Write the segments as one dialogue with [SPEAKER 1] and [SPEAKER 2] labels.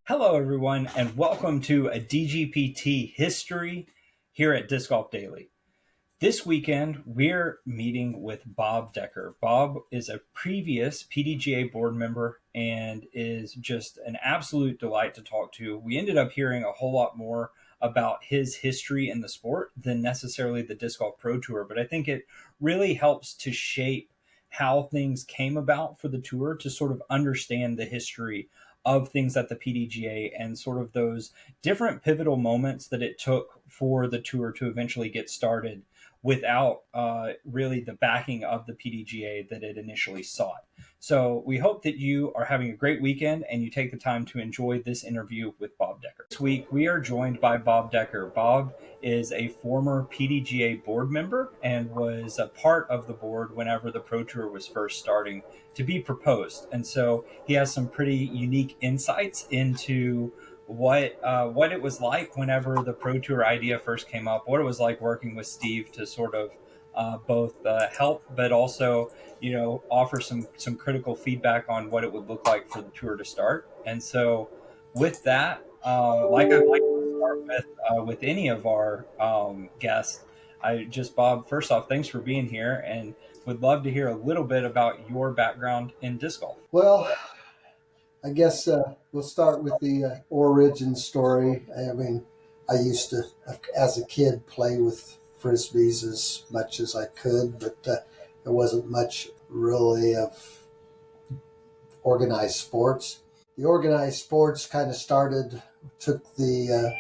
[SPEAKER 1] Hello, everyone, and welcome to a DGPT history here at Disc Golf Daily. This weekend, we're meeting with Bob Decker. Bob is a previous PDGA board member and is just an absolute delight to talk to. We ended up hearing a whole lot more about his history in the sport than necessarily the Disc Golf Pro Tour, but I think it really helps to shape how things came about for the tour to sort of understand the history of things at the PDGA and sort of those different pivotal moments that it took for the tour to eventually get started without really the backing of the PDGA that it initially sought. So we hope that you are having a great weekend and you take the time to enjoy this interview with Bob Decker. This week, we are joined by Bob Decker. Bob is a former PDGA board member and was a part of the board whenever the Pro Tour was first starting to be proposed. And so he has some pretty unique insights into what it was like whenever the Pro Tour idea first came up, what it was like working with Steve to sort of both help, but also offer some critical feedback on what it would look like for the tour to start. And so, with that, like I like to start with any of our guests, I just Bob. First off, thanks for being here, and would love to hear a little bit about your background in disc golf.
[SPEAKER 2] Well, I guess we'll start with the origin story. I mean, I used to, as a kid, play with frisbees as much as I could, but there wasn't much really of organized sports. The organized sports kind of took the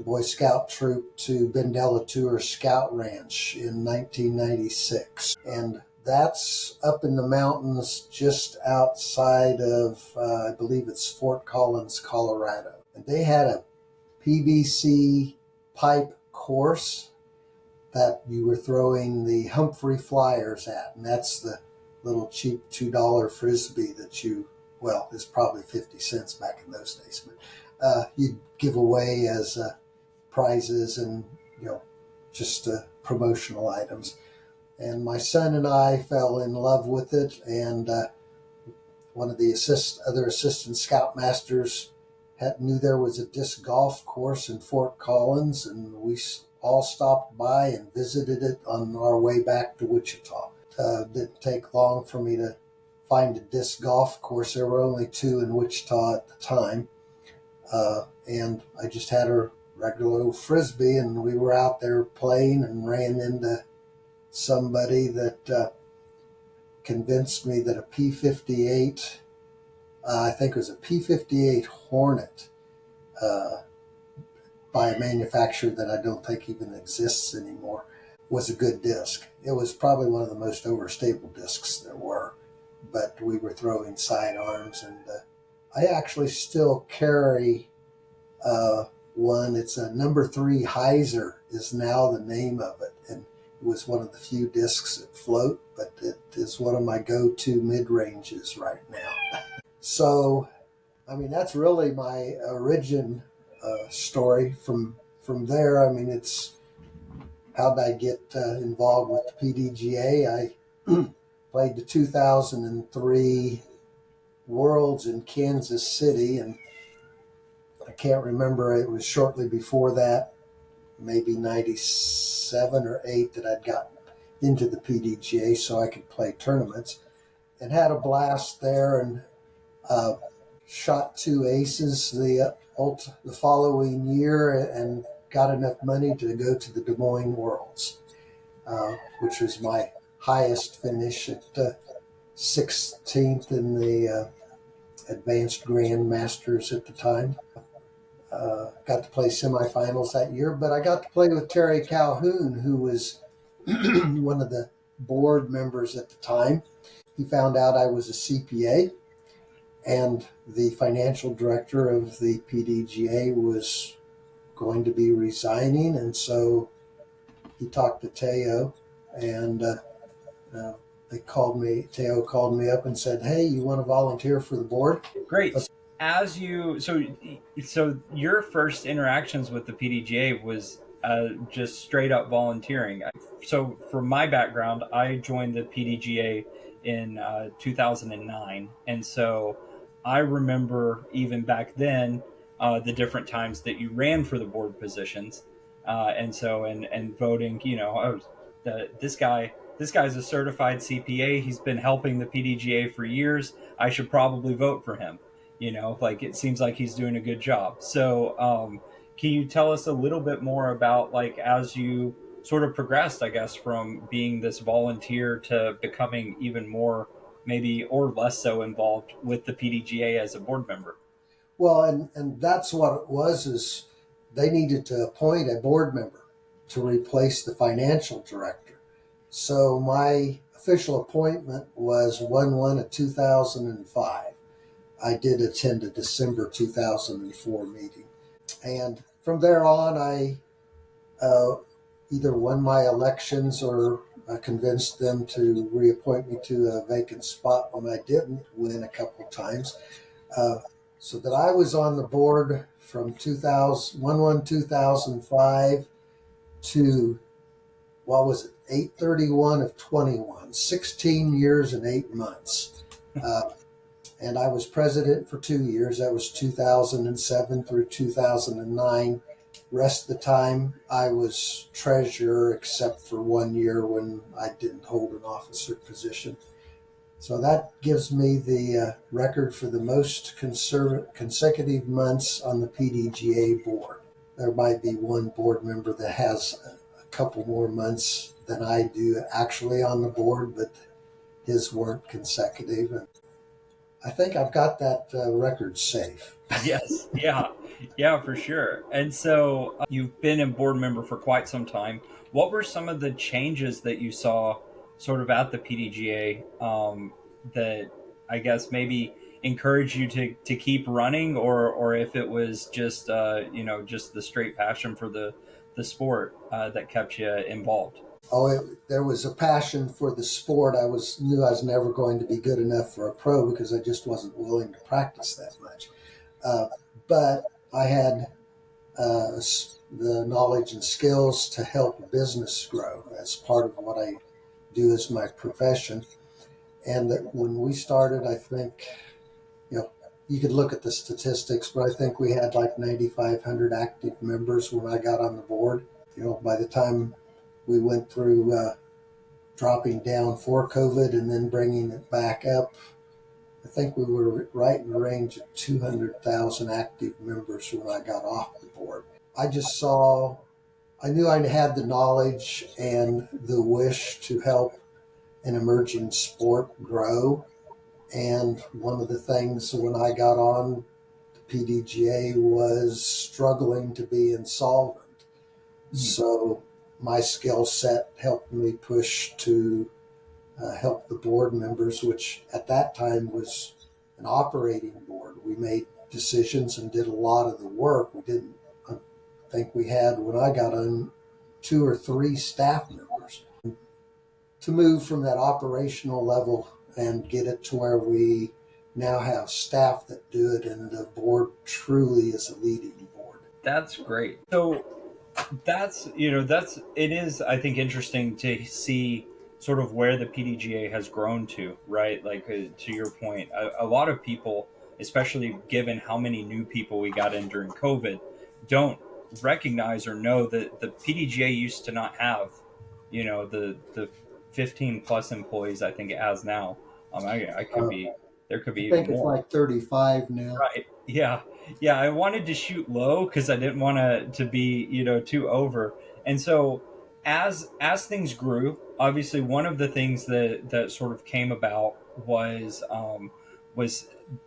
[SPEAKER 2] Boy Scout troop to Ben Delatour Scout Ranch in 1996, and that's up in the mountains just outside of, I believe it's Fort Collins, Colorado. And they had a PVC pipe course that you were throwing the Humphrey Flyers at, and that's the little cheap $2 frisbee that it's probably 50 cents back in those days, but you'd give away as prizes and just promotional items. And my son and I fell in love with it, and one of the other assistant scoutmasters knew there was a disc golf course in Fort Collins, and we all stopped by and visited it on our way back to Wichita. Didn't take long for me to find a disc golf course. There were only two in Wichita at the time, and I just had a regular old frisbee, and we were out there playing and ran into somebody that convinced me that a P58, I think it was a P58 Hornet, by a manufacturer that I don't think even exists anymore, was a good disc. It was probably one of the most overstable discs there were, but we were throwing sidearms, and I actually still carry one. It's a number 3 Heiser is now the name of it, and it was one of the few discs that float, but it is one of my go-to mid-ranges right now. So, I mean, that's really my origin story. From there, I mean, it's how'd I get involved with the PDGA? I played the 2003 Worlds in Kansas City, and I can't remember, it was shortly before that, maybe 97 or 8, that I'd gotten into the PDGA so I could play tournaments, and had a blast there, and shot 2 aces the following year, and got enough money to go to the Des Moines Worlds, which was my highest finish at 16th in the Advanced Grand Masters at the time. Got to play semifinals that year, but I got to play with Terry Calhoun, who was one of the board members at the time. He found out I was a CPA, and the financial director of the PDGA was going to be resigning, and so he talked to Teo, and Teo called me up and said, "Hey, you want to volunteer for the board?"
[SPEAKER 1] Great. So your first interactions with the PDGA was just straight up volunteering. So from my background, I joined the PDGA in 2009, and so I remember even back then the different times that you ran for the board positions, and voting. This guy's a certified CPA. He's been helping the PDGA for years. I should probably vote for him. Like it seems like he's doing a good job. So, can you tell us a little bit more about like as you sort of progressed, I guess, from being this volunteer to becoming even more maybe or less so involved with the PDGA as a board member?
[SPEAKER 2] Well, and that's what it was, is they needed to appoint a board member to replace the financial director. So my official appointment was 1/1 of 2005. I did attend a December 2004 meeting. And from there on, I uh, either won my elections or convinced them to reappoint me to a vacant spot when I didn't win a couple of times. Uh, so that I was on the board from 2001, 2005 to, what was it, 8/31 of 21, 16 years and 8 months. Uh, and I was president for 2 years. That was 2007 through 2009. Rest of the time, I was treasurer, except for 1 year when I didn't hold an officer position. So that gives me the record for the most consecutive months on the PDGA board. There might be one board member that has a couple more months than I do actually on the board, but his weren't consecutive. And I think I've got that record safe.
[SPEAKER 1] Yes, yeah, yeah, for sure. And so you've been a board member for quite some time. What were some of the changes that you saw sort of at the PDGA that I guess maybe encouraged you to keep running, or if it was just just the straight passion for the sport that kept you involved?
[SPEAKER 2] There was a passion for the sport. Knew I was never going to be good enough for a pro because I just wasn't willing to practice that much. Uh, but I had the knowledge and skills to help business grow. That's part of what I do as my profession. And that when we started, I think, you know, you could look at the statistics, but I think we had like 9,500 active members when I got on the board. By the time we went through dropping down for COVID and then bringing it back up, I think we were right in the range of 200,000 active members when I got off the board. I knew I had the knowledge and the wish to help an emerging sport grow. And one of the things when I got on the PDGA was struggling to be insolvent. So my skill set helped me push to help the board members, which at that time was an operating board. We made decisions and did a lot of the work. We didn't think we had, when I got on, 2 or 3 staff members. To move from that operational level and get it to where we now have staff that do it, and the board truly is a leading board.
[SPEAKER 1] That's great. So that's it is, I think, interesting to see sort of where the PDGA has grown to, right? Like to your point, a lot of people, especially given how many new people we got in during COVID, don't recognize or know that the PDGA used to not have, the 15 plus employees I think it has now. I could
[SPEAKER 2] Uh,
[SPEAKER 1] be there could be
[SPEAKER 2] I
[SPEAKER 1] even
[SPEAKER 2] think it's
[SPEAKER 1] more.
[SPEAKER 2] like 35 now.
[SPEAKER 1] Right. Yeah. Yeah. I wanted to shoot low because I didn't want to be, too over. And so as things grew, obviously one of the things that sort of came about was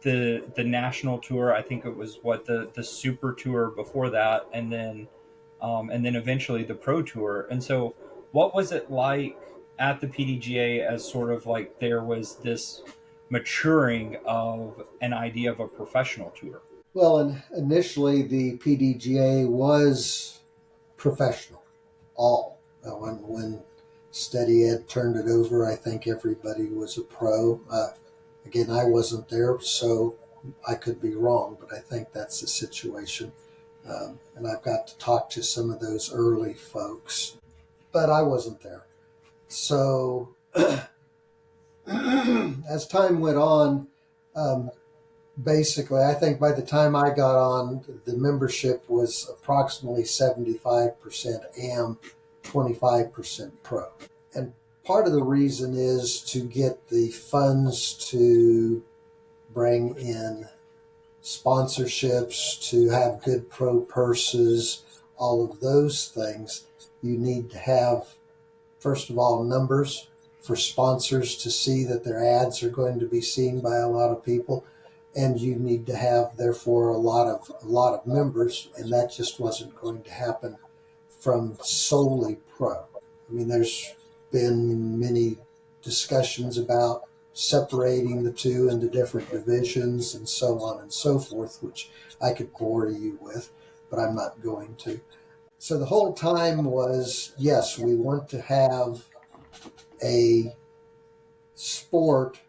[SPEAKER 1] the national tour. I think it was what the super tour before that, and then eventually the pro tour. And so what was it like at the PDGA as sort of like there was this maturing of an idea of a professional tour?
[SPEAKER 2] Well, and initially the PDGA was professional, all. When Steady Ed turned it over, I think everybody was a pro. Again, I wasn't there, so I could be wrong, but I think that's the situation. And I've got to talk to some of those early folks, but I wasn't there. So as time went on, um, Basically, I think by the time I got on, the membership was approximately 75% AM, 25% pro. And part of the reason is to get the funds to bring in sponsorships, to have good pro purses, all of those things. You need to have, first of all, numbers for sponsors to see that their ads are going to be seen by a lot of people, and you need to have therefore a lot of members, and that just wasn't going to happen from solely pro. I mean, there's been many discussions about separating the two into different divisions and so on and so forth, which I could bore you with, but I'm not going to. So the whole time was, yes, we want to have a sport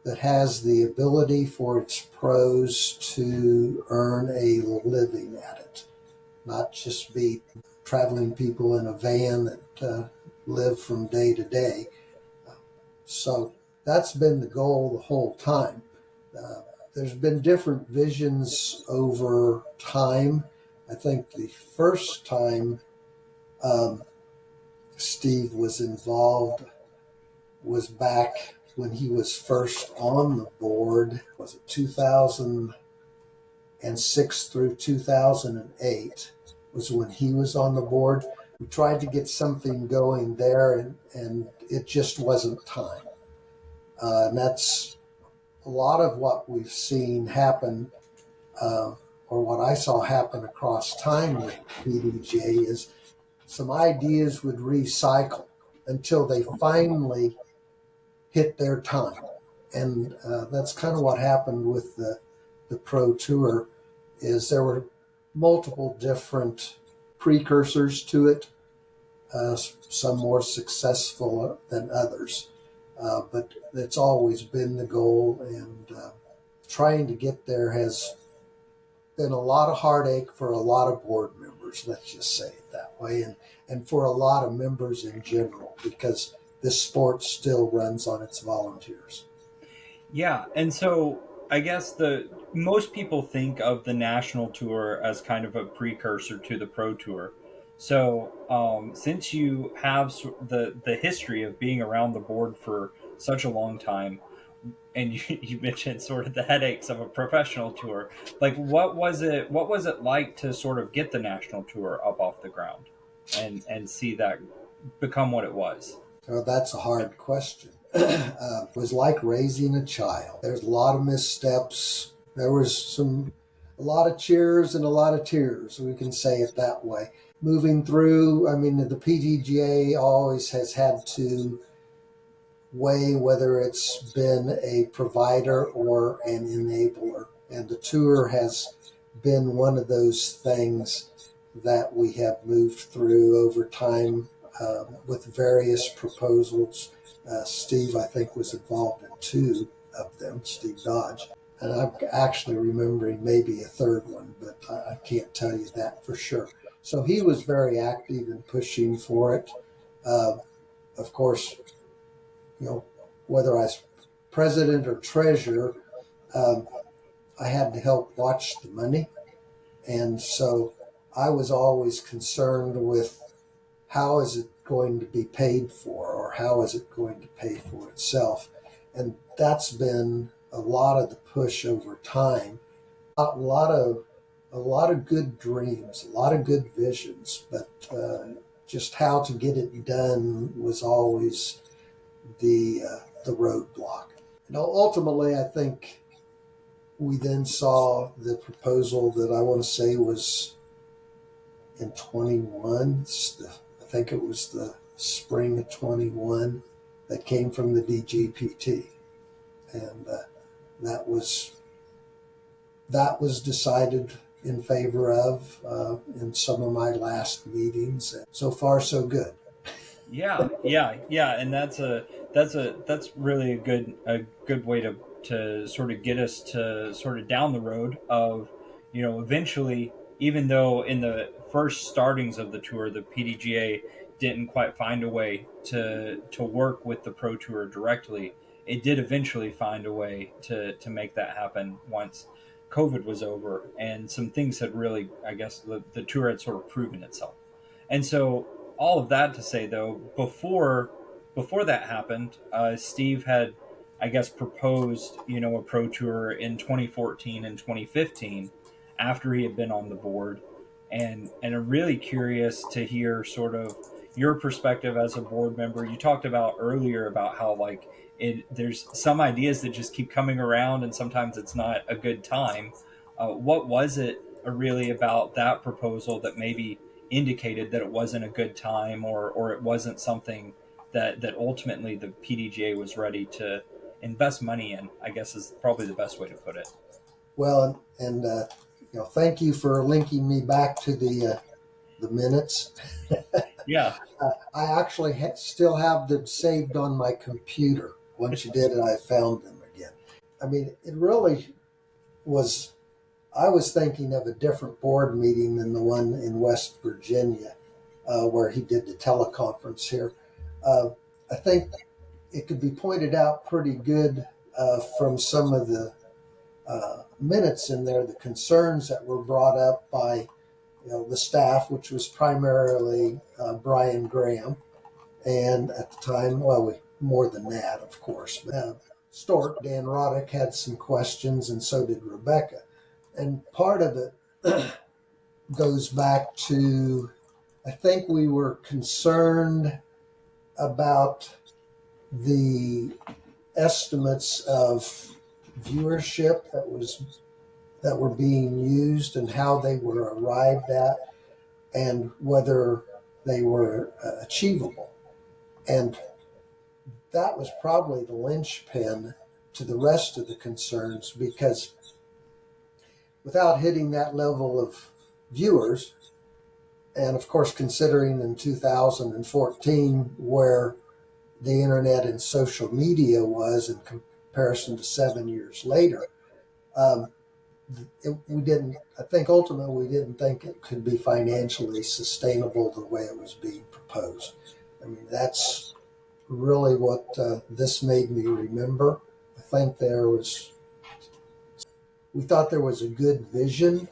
[SPEAKER 2] that has the ability for its pros to earn a living at it, not just be traveling people in a van that live from day to day. So that's been the goal the whole time. Uh, there's been different visions over time. I think the first time um, Steve was involved was back when he was first on the board. Was it 2006 through 2008 was when he was on the board. We tried to get something going there, and it just wasn't time. And that's a lot of what we've seen happen, uh, or what I saw happen across time with PDGA is some ideas would recycle until they finally hit their time. And that's kind of what happened with the Pro Tour is there were multiple different precursors to it, some more successful than others. But it's always been the goal, and trying to get there has been a lot of heartache for a lot of board members, let's just say it that way, and for a lot of members in general, because this sport still runs on its volunteers.
[SPEAKER 1] Yeah, and so I guess the most people think of the national tour as kind of a precursor to the pro tour. So, since you have the history of being around the board for such a long time, and you mentioned sort of the headaches of a professional tour, like what was it? What was it like to sort of get the national tour up off the ground, and see that become what it was?
[SPEAKER 2] So that's a hard question. It was like raising a child. There's a lot of missteps. There was a lot of cheers and a lot of tears. We can say it that way. Moving through, I mean, the PDGA always has had to weigh whether it's been a provider or an enabler. And the tour has been one of those things that we have moved through over time with various proposals. Steve, I think, was involved in two of them, Steve Dodge. And I'm actually remembering maybe a third one, but I can't tell you that for sure. So he was very active in pushing for it. Uh, of course, you know, whether I was president or treasurer, um, I had to help watch the money. And so I was always concerned with how is it going to be paid for, or how is it going to pay for itself. And that's been a lot of the push over time. A lot of good dreams, a lot of good visions, but just how to get it done was always the roadblock. And ultimately, I think we then saw the proposal that I want to say was in 21. I think it was the spring of 21 that came from the DGPT, and that was that was decided in favor of in some of my last meetings. And so far, so good.
[SPEAKER 1] Yeah, and that's really a good way to sort of get us to sort of down the road of, eventually, even though in the first startings of the tour the PDGA didn't quite find a way to work with the pro tour directly, it did eventually find a way to make that happen once COVID was over, and some things had really, I guess, the tour had sort of proven itself. And so, all of that to say, though, before that happened, Steve had, I guess, proposed, a pro tour in 2014 and 2015 after he had been on the board, and I'm really curious to hear sort of your perspective as a board member. You talked about earlier about how like there's some ideas that just keep coming around, and sometimes it's not a good time. What was it really about that proposal that maybe indicated that it wasn't a good time, or it wasn't something that ultimately the PDGA was ready to invest money in, I guess is probably the best way to put it.
[SPEAKER 2] Well, and thank you for linking me back to the minutes.
[SPEAKER 1] Yeah.
[SPEAKER 2] I actually still have them saved on my computer. Once you did it, I found them again. I mean, it really was. I was thinking of a different board meeting than the one in West Virginia, where he did the teleconference here. Uh, I think it could be pointed out pretty good from some of the minutes in there, the concerns that were brought up by the staff, which was primarily Brian Graham, and at the time, more than that, of course. But Stork, Dan Roddick had some questions, and so did Rebecca. And part of it goes back to, I think we were concerned about the estimates of viewership that were being used and how they were arrived at and whether they were achievable. And that was probably the linchpin to the rest of the concerns, because without hitting that level of viewers, and of course considering in 2014 where the internet and social media was in comparison to 7 years later, we didn't. I think ultimately we didn't think it could be financially sustainable the way it was being proposed. I mean, that's really what this made me remember. I think we thought there was a good vision,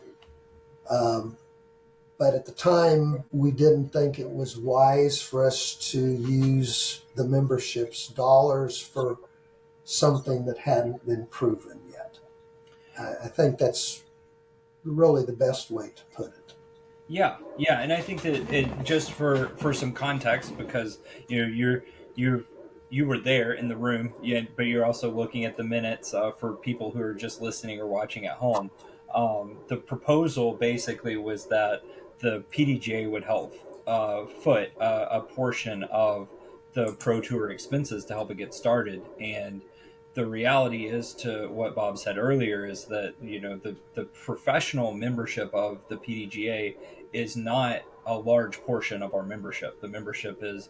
[SPEAKER 2] but at the time we didn't think it was wise for us to use the membership's dollars for something that hadn't been proven yet. I think that's really the best way to put it.
[SPEAKER 1] Yeah, and I think that just for some context, because you were there in the room, yeah, but you're also looking at the minutes for people who are just listening or watching at home. The proposal basically was that the PDGA would help foot a portion of the Pro Tour expenses to help it get started, and the reality is, to what Bob said earlier, is that the professional membership of the PDGA is not a large portion of our membership. The membership is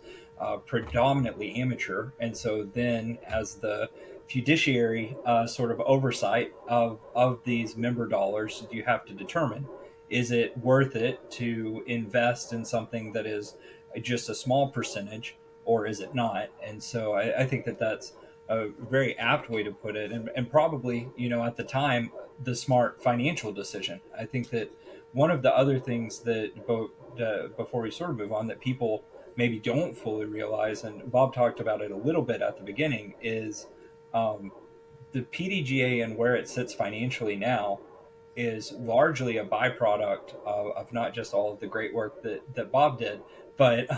[SPEAKER 1] predominantly amateur, and so then as the fiduciary sort of oversight of these member dollars, you have to determine, is it worth it to invest in something that is just a small percentage, or is it not? And so I think that that's a very apt way to put it, and probably, at the time, the smart financial decision. I think that one of the other things that before we sort of move on, that people maybe don't fully realize, and Bob talked about it a little bit at the beginning, is um, the PDGA and where it sits financially now is largely a byproduct of not just all of the great work that Bob did, but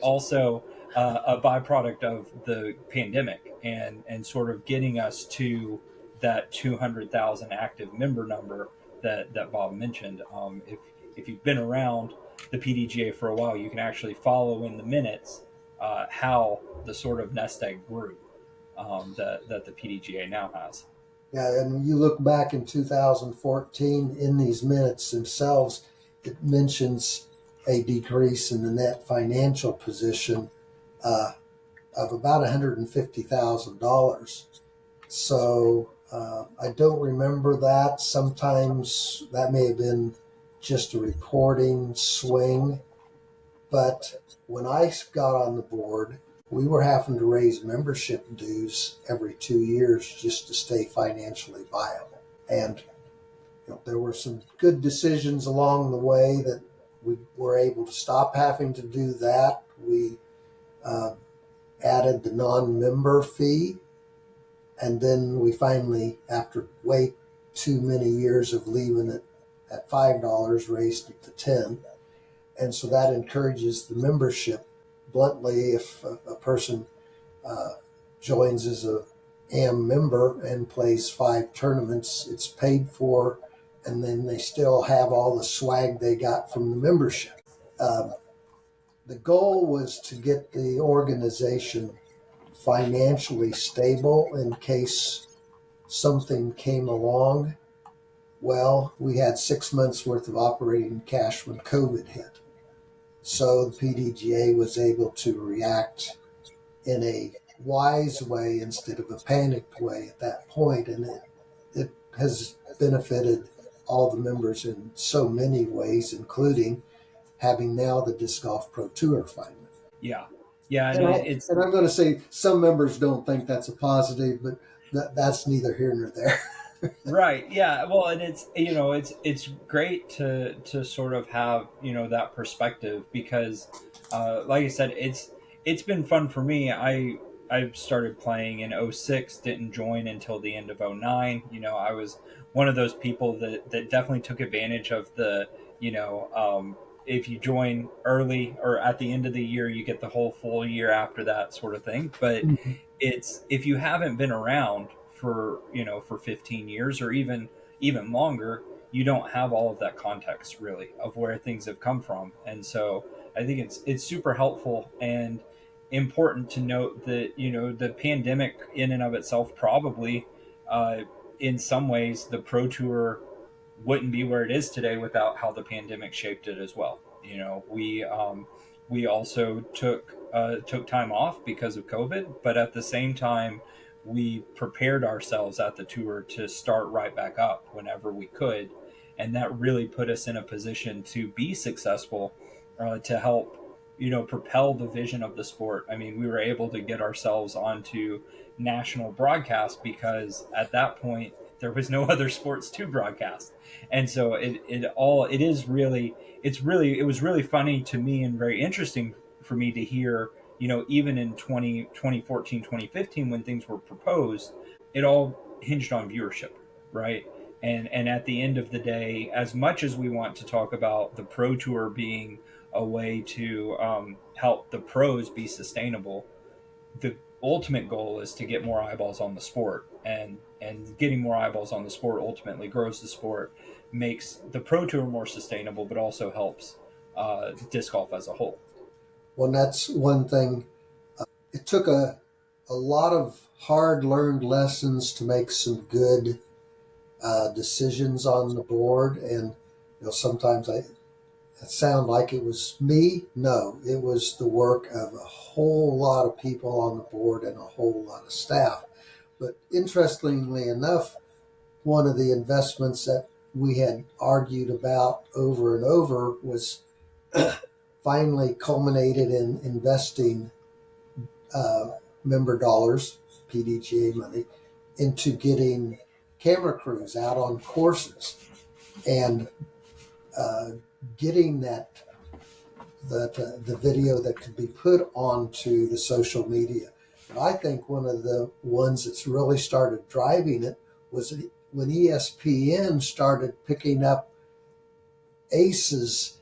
[SPEAKER 1] also a byproduct of the pandemic, and sort of getting us to that 200,000 active member number that Bob mentioned. If you've been around the PDGA for a while, you can actually follow in the minutes how the sort of nest egg grew that the PDGA now has.
[SPEAKER 2] Yeah, and you look back in 2014 in these minutes themselves, it mentions a decrease in the net financial position uh, of about $150,000. So I don't remember that. Sometimes that may have been just a reporting swing. But when I got on the board, we were having to raise membership dues every 2 years just to stay financially viable. And there were some good decisions along the way that we were able to stop having to do that. We uh, added the non-member fee, and then we finally, after way too many years of leaving it at $5, raised it to 10. And so that encourages the membership. Bluntly, if a person uh, joins as a AM member and plays 5 tournaments, it's paid for, and then they still have all the swag they got from the membership. Um, the goal was to get the organization financially stable in case something came along. Well, we had 6 months worth of operating cash when COVID hit. So the PDGA was able to react in a wise way instead of a panicked way at that point, and it has benefited all the members in so many ways, including having now the Disc Golf Pro Tour finally.
[SPEAKER 1] Yeah, yeah, and
[SPEAKER 2] And,
[SPEAKER 1] it's
[SPEAKER 2] and I'm going to say some members don't think that's a positive, but that's neither here nor there.
[SPEAKER 1] right. Yeah. Well, and it's it's great to sort of have that perspective because, like I said, it's been fun for me. I started playing in '06, didn't join until the end of '09. I was one of those people that definitely took advantage of the if you join early or at the end of the year, you get the whole full year after that sort of thing. But it's if you haven't been around for for 15 years or even longer, you don't have all of that context really of where things have come from. And so I think it's super helpful and important to note that the pandemic in and of itself probably uh, in some ways the pro tour wouldn't be where it is today without how the pandemic shaped it as well. We also took time off because of COVID, but at the same time, we prepared ourselves at the tour to start right back up whenever we could, and that really put us in a position to be successful, to help propel the vision of the sport. I mean, we were able to get ourselves onto national broadcast because at that point there was no other sports to broadcast, and so it was really funny to me and very interesting for me to hear, even in 2014, 2015, when things were proposed, it all hinged on viewership, right? And at the end of the day, as much as we want to talk about the pro tour being a way to help the pros be sustainable, the ultimate goal is to get more eyeballs on the sport, and getting more eyeballs on the sport ultimately grows the sport, makes the pro tour more sustainable, but also helps disc golf as a whole.
[SPEAKER 2] Well, that's one thing. It took a lot of hard learned lessons to make some good decisions on the board. And sometimes I it sound like it was me. No, it was the work of a whole lot of people on the board and a whole lot of staff. But interestingly enough, one of the investments that we had argued about over and over was finally culminated in investing uh, member dollars, PDGA money, into getting camera crews out on courses and uh, getting the video that could be put onto the social media. But I think one of the ones that's really started driving it was when ESPN started picking up aces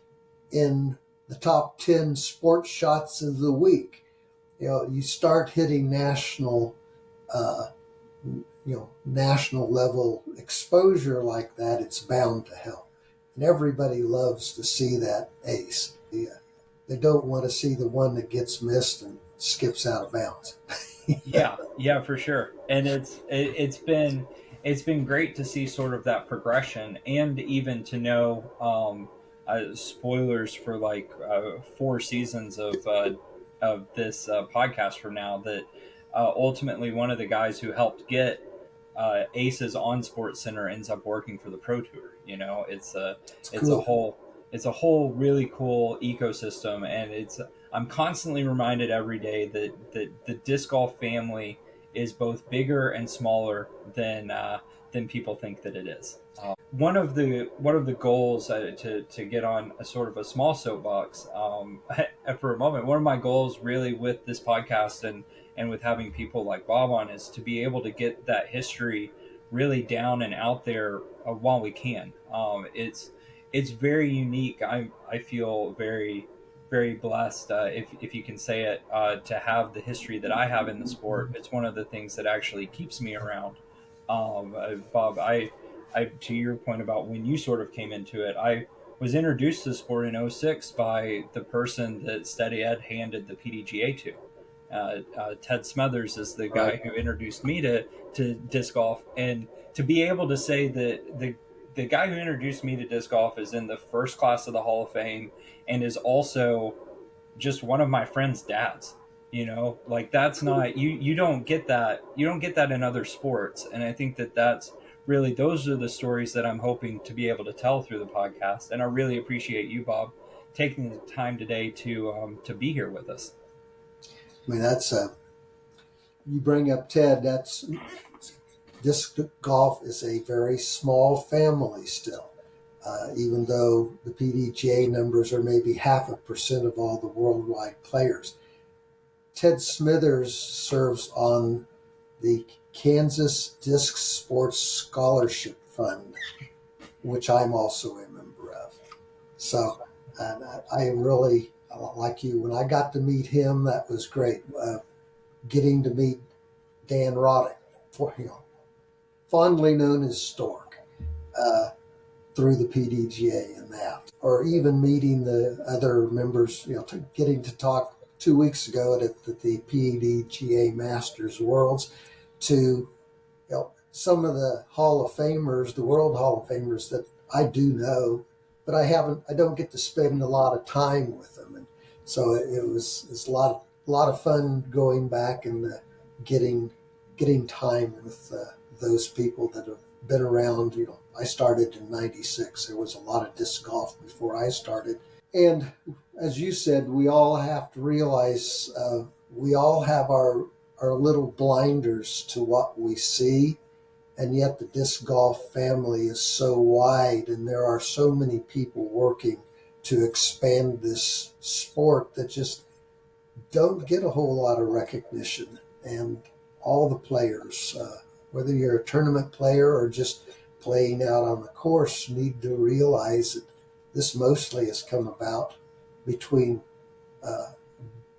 [SPEAKER 2] in the top 10 sports shots of the week. You start hitting uh, national level exposure like that, it's bound to help. And everybody loves to see that ace. They don't want to see the one that gets missed and skips out of bounds.
[SPEAKER 1] Yeah, yeah, for sure. And it's been great to see sort of that progression, and even to know spoilers for like 4 seasons of this podcast from now, that ultimately one of the guys who helped get Aces on Sports Center ends up working for the Pro Tour.
[SPEAKER 2] It's
[SPEAKER 1] it's a
[SPEAKER 2] cool.
[SPEAKER 1] whole it's a whole really cool ecosystem, and I'm constantly reminded every day that the disc golf family is both bigger and smaller than people think that it is. One of the goals, to get on a sort of a small soapbox, for a moment. One of my goals really with this podcast and with having people like Bob on is to be able to get that history really down and out there while we can. It's very unique. I feel very blessed, if you can say it, to have the history that I have in the sport. It's one of the things that actually keeps me around. Bob, to your point about when you sort of came into it, I was introduced to the sport in '06 by the person that Steady Ed handed the PDGA to. Ted Smothers is the guy
[SPEAKER 2] Right.
[SPEAKER 1] who introduced me to disc golf, and to be able to say that the guy who introduced me to disc golf is in the first class of the Hall of Fame and is also just one of my friend's dads. Like, that's not, you don't get that, in other sports. And I think that that's really, those are the stories that I'm hoping to be able to tell through the podcast. And I really appreciate you, Bob, taking the time today to be here with us.
[SPEAKER 2] I mean, you bring up Ted. Disc golf is a very small family still. Even though the PDGA numbers are maybe 0.5% of all the worldwide players. Ted Smithers serves on the Kansas Disc Sports Scholarship Fund, which I'm also a member of. So, and I really, like you, when I got to meet him, that was great. Getting to meet Dan Roddick, fondly known as Stork, through the PDGA and that, or even meeting the other members, getting to talk 2 weeks ago at the PDGA Masters Worlds to some of the Hall of Famers, the World Hall of Famers that I do know, but I don't get to spend a lot of time with them, and so it's a lot of fun going back and getting time with those people that have been around. I started in '96. There was a lot of disc golf before I started, and as you said, we all have to realize we all have our little blinders to what we see, and yet the disc golf family is so wide, and there are so many people working to expand this sport that just don't get a whole lot of recognition. And all the players, whether you're a tournament player or just playing out on the course, need to realize that this mostly has come about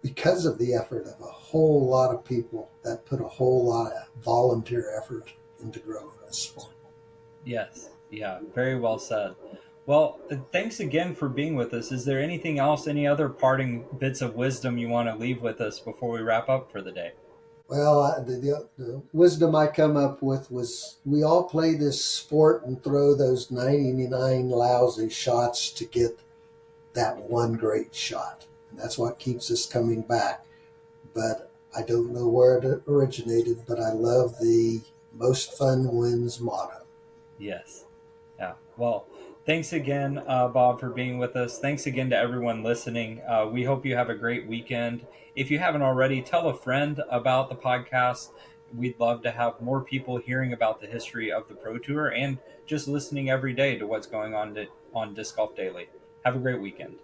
[SPEAKER 2] because of the effort of a whole lot of people that put a whole lot of volunteer effort into growing this sport.
[SPEAKER 1] Yes. Yeah. Very well said. Well, thanks again for being with us. Is there anything else, any other parting bits of wisdom you want to leave with us before we wrap up for the day?
[SPEAKER 2] Well, the wisdom I come up with was we all play this sport and throw those 99 lousy shots to get that one great shot. And that's what keeps us coming back. But I don't know where it originated, but I love the most fun wins motto.
[SPEAKER 1] Yes. Yeah. Well, thanks again, Bob, for being with us. Thanks again to everyone listening. We hope you have a great weekend. If you haven't already, tell a friend about the podcast. We'd love to have more people hearing about the history of the Pro Tour and just listening every day to what's going on Disc Golf Daily. Have a great weekend.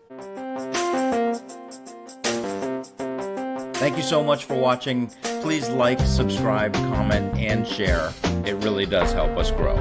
[SPEAKER 3] Thank you so much for watching. Please like, subscribe, comment, and share. It really does help us grow.